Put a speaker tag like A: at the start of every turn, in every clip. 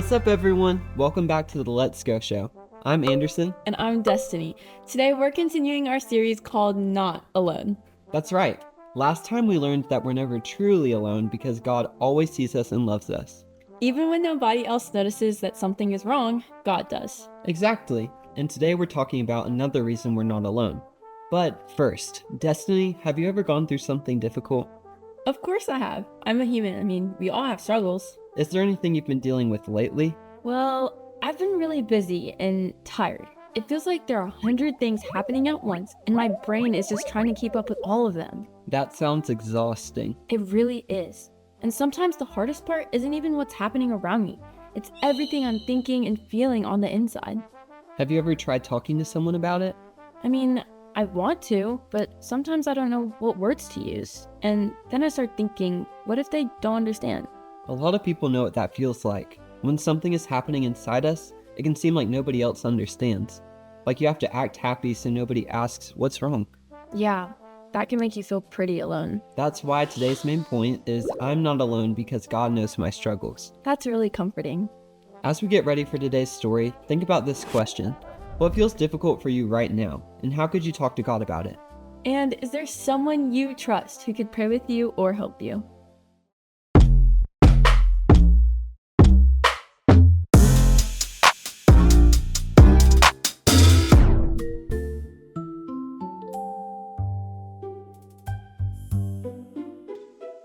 A: What's up, everyone? Welcome back to the Let's Go Show. I'm Anderson.
B: And I'm Destiny. Today we're continuing our series called Not Alone.
A: That's right. Last time we learned that we're never truly alone because God always sees us and loves us.
B: Even when nobody else notices that something is wrong, God does.
A: Exactly. And today we're talking about another reason we're not alone. But first, Destiny, have you ever gone through something difficult?
B: Of course I have. I'm a human. We all have struggles.
A: Is there anything you've been dealing with lately?
B: Well, I've been really busy and tired. It feels like there are 100 things happening at once, and my brain is just trying to keep up with all of them.
A: That sounds exhausting.
B: It really is. And sometimes the hardest part isn't even what's happening around me. It's everything I'm thinking and feeling on the inside.
A: Have you ever tried talking to someone about it?
B: I want to, but sometimes I don't know what words to use. And then I start thinking, what if they don't understand?
A: A lot of people know what that feels like. When something is happening inside us, it can seem like nobody else understands. Like you have to act happy so nobody asks, what's wrong?
B: Yeah, that can make you feel pretty alone.
A: That's why today's main point is I'm not alone because God knows my struggles.
B: That's really comforting.
A: As we get ready for today's story, think about this question. What feels difficult for you right now, and how could you talk to God about it?
B: And is there someone you trust who could pray with you or help you?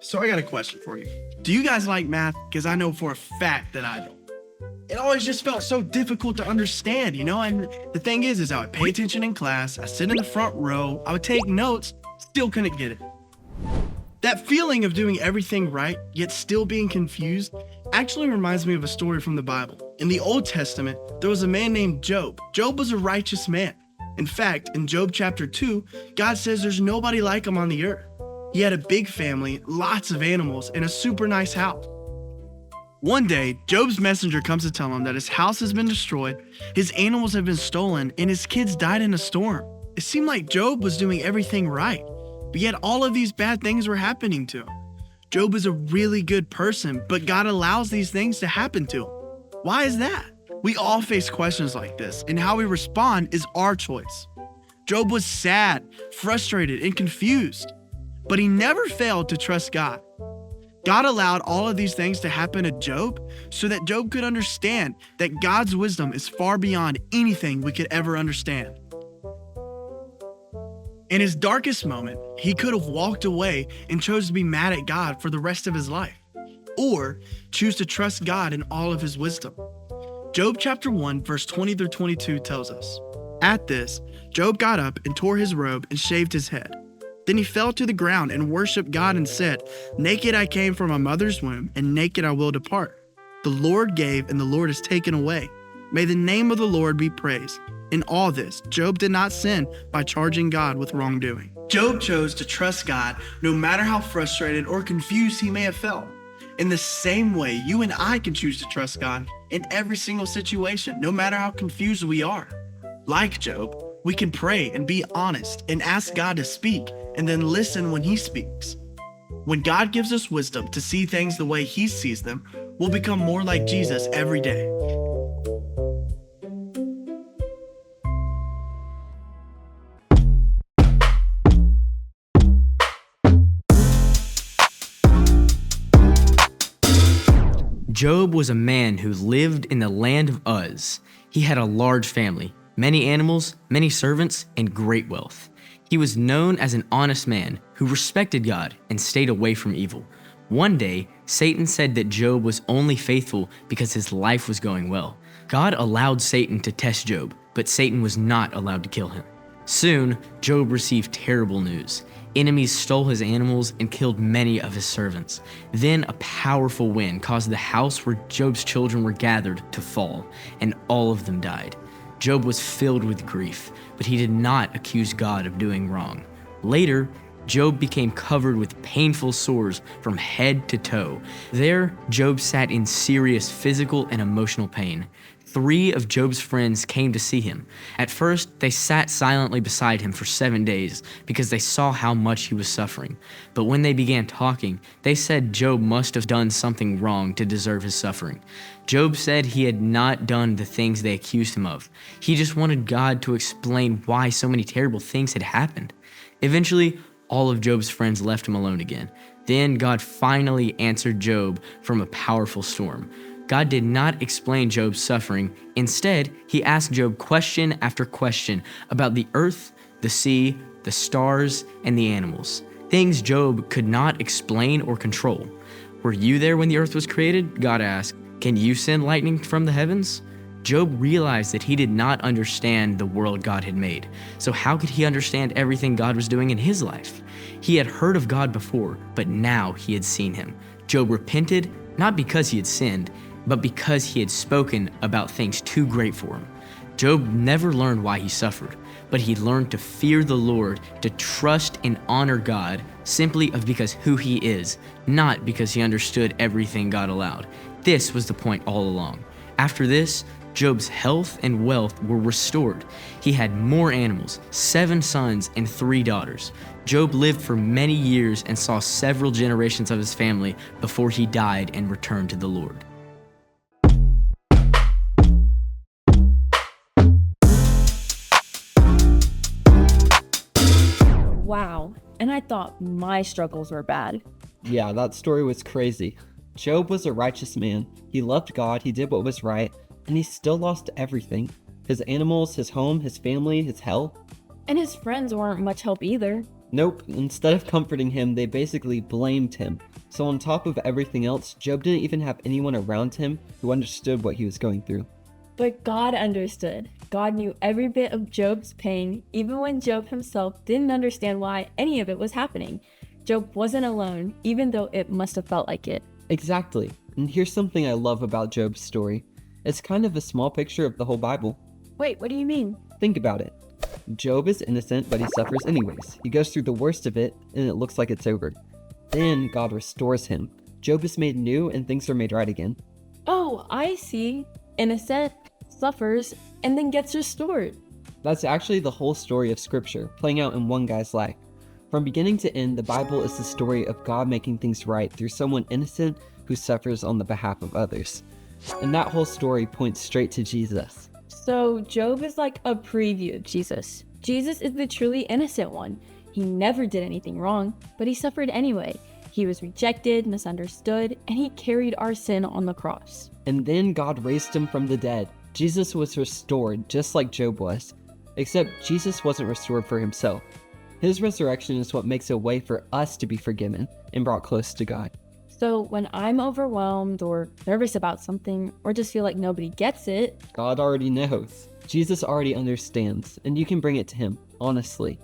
C: So I got a question for you. Do you guys like math? Because I know for a fact that I don't. It always just felt so difficult to understand, And the thing is I would pay attention in class, I sit in the front row, I would take notes, still couldn't get it. That feeling of doing everything right, yet still being confused, actually reminds me of a story from the Bible. In the Old Testament, there was a man named Job. Job was a righteous man. In fact, in Job chapter 2, God says there's nobody like him on the earth. He had a big family, lots of animals, and a super nice house. One day, Job's messenger comes to tell him that his house has been destroyed, his animals have been stolen, and his kids died in a storm. It seemed like Job was doing everything right, but yet all of these bad things were happening to him. Job is a really good person, but God allows these things to happen to him. Why is that? We all face questions like this, and how we respond is our choice. Job was sad, frustrated, and confused, but he never failed to trust God. God allowed all of these things to happen to Job so that Job could understand that God's wisdom is far beyond anything we could ever understand. In his darkest moment, he could have walked away and chose to be mad at God for the rest of his life, or choose to trust God in all of his wisdom. Job chapter 1, verse 20 through 22 tells us, "At this, Job got up and tore his robe and shaved his head. Then he fell to the ground and worshiped God and said, 'Naked I came from my mother's womb, and naked I will depart. The Lord gave, and the Lord has taken away. May the name of the Lord be praised.' In all this, Job did not sin by charging God with wrongdoing." Job chose to trust God no matter how frustrated or confused he may have felt. In the same way, you and I can choose to trust God in every single situation, no matter how confused we are. Like Job, we can pray and be honest and ask God to speak and then listen when he speaks. When God gives us wisdom to see things the way he sees them, we'll become more like Jesus every day.
D: Job was a man who lived in the land of Uz. He had a large family, many animals, many servants, and great wealth. He was known as an honest man who respected God and stayed away from evil. One day, Satan said that Job was only faithful because his life was going well. God allowed Satan to test Job, but Satan was not allowed to kill him. Soon, Job received terrible news. Enemies stole his animals and killed many of his servants. Then a powerful wind caused the house where Job's children were gathered to fall, and all of them died. Job was filled with grief, but he did not accuse God of doing wrong. Later, Job became covered with painful sores from head to toe. There, Job sat in serious physical and emotional pain. 3 of Job's friends came to see him. At first, they sat silently beside him for 7 days because they saw how much he was suffering. But when they began talking, they said Job must have done something wrong to deserve his suffering. Job said he had not done the things they accused him of. He just wanted God to explain why so many terrible things had happened. Eventually, all of Job's friends left him alone again. Then God finally answered Job from a powerful storm. God did not explain Job's suffering. Instead, he asked Job question after question about the earth, the sea, the stars, and the animals. Things Job could not explain or control. Were you there when the earth was created? God asked. Can you send lightning from the heavens? Job realized that he did not understand the world God had made. So how could he understand everything God was doing in his life? He had heard of God before, but now he had seen him. Job repented, not because he had sinned, but because he had spoken about things too great for him. Job never learned why he suffered, but he learned to fear the Lord, to trust and honor God simply because who he is, not because he understood everything God allowed. This was the point all along. After this, Job's health and wealth were restored. He had more animals, 7 sons and 3 daughters. Job lived for many years and saw several generations of his family before he died and returned to the Lord.
B: Wow. And I thought my struggles were bad.
A: Yeah, that story was crazy. Job was a righteous man. He loved God, he did what was right, and he still lost everything. His animals, his home, his family, his health.
B: And his friends weren't much help either.
A: Nope, instead of comforting him, they basically blamed him. So on top of everything else, Job didn't even have anyone around him who understood what he was going through.
B: But God understood. God knew every bit of Job's pain, even when Job himself didn't understand why any of it was happening. Job wasn't alone, even though it must have felt like it.
A: Exactly. And here's something I love about Job's story. It's kind of a small picture of the whole Bible.
B: Wait, what do you mean?
A: Think about it. Job is innocent, but he suffers anyways. He goes through the worst of it, and it looks like it's over. Then God restores him. Job is made new, and things are made right again.
B: Oh, I see. Innocent, suffers, and then gets restored.
A: That's actually the whole story of Scripture, playing out in one guy's life. From beginning to end, the Bible is the story of God making things right through someone innocent who suffers on the behalf of others. And that whole story points straight to Jesus.
B: So Job is like a preview of Jesus. Jesus is the truly innocent one. He never did anything wrong, but he suffered anyway. He was rejected, misunderstood, and he carried our sin on the cross.
A: And then God raised him from the dead. Jesus was restored just like Job was, except Jesus wasn't restored for himself. His resurrection is what makes a way for us to be forgiven and brought close to God.
B: So when I'm overwhelmed or nervous about something or just feel like nobody gets it,
A: God already knows. Jesus already understands, and you can bring it to him, honestly.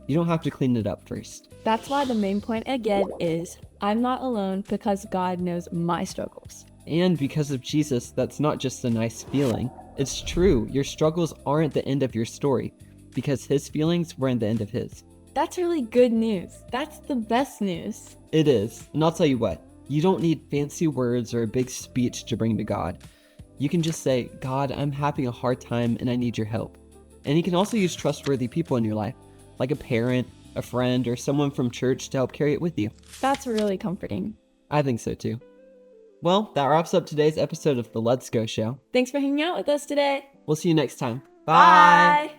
A: You don't have to clean it up first.
B: that's why the main point again is I'm not alone because God knows my struggles.
A: And because of Jesus, that's not just a nice feeling. It's true, your struggles aren't the end of your story, because his feelings weren't the end of his.
B: That's really good news. That's the best news.
A: It is, and I'll tell you what, you don't need fancy words or a big speech to bring to God. You can just say, God, I'm having a hard time and I need your help. And you can also use trustworthy people in your life, like a parent, a friend, or someone from church to help carry it with you.
B: That's really comforting.
A: I think so too. Well, that wraps up today's episode of The Let's Go Show.
B: Thanks for hanging out with us today.
A: We'll see you next time.
B: Bye.